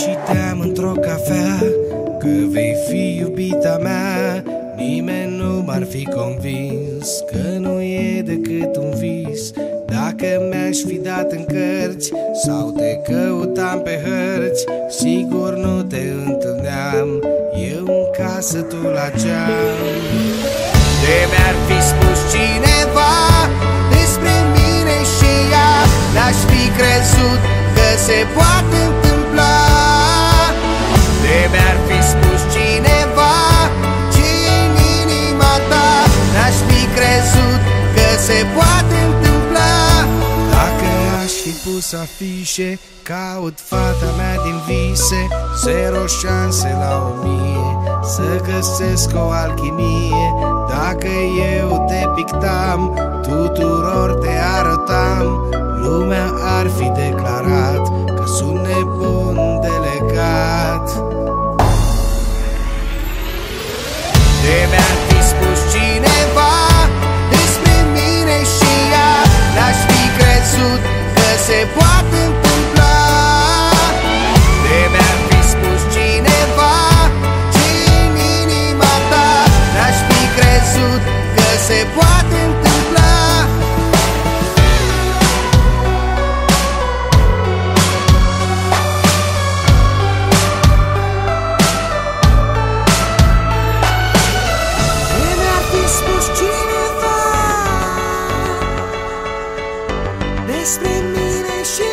citeam într-o cafea că vei fi iubita mea. Nimeni nu m-ar fi convins că nu e decât un vis. Dacă mi-aș fi dat în cărți sau te căutam pe hărți, sigur nu te întâlneam eu în casă, tu la geam. De mi-ar fi spus cineva despre mine și ea, n-aș fi crezut că se poate întâmpla. De mi-ar fi spus cineva ce-i în inima ta, n-aș fi crezut că se poate întâmpla. Dacă aș fi pus afișe, caut fata mea din vise, 0 șanse la 1000 să găsesc o alchimie. Dacă eu te pictam, tuturor te arătam, lumea ar fi declarat că sunt nebun de legat. De mi-ar fi spus cineva despre mine și ea, n-aș fi crezut că se poate întâmpla. De mi-ar fi spus cineva ce-i în inima ta, n-aș fi crezut că se poate întâmpla. De mi-ar fi spus cineva despre mine și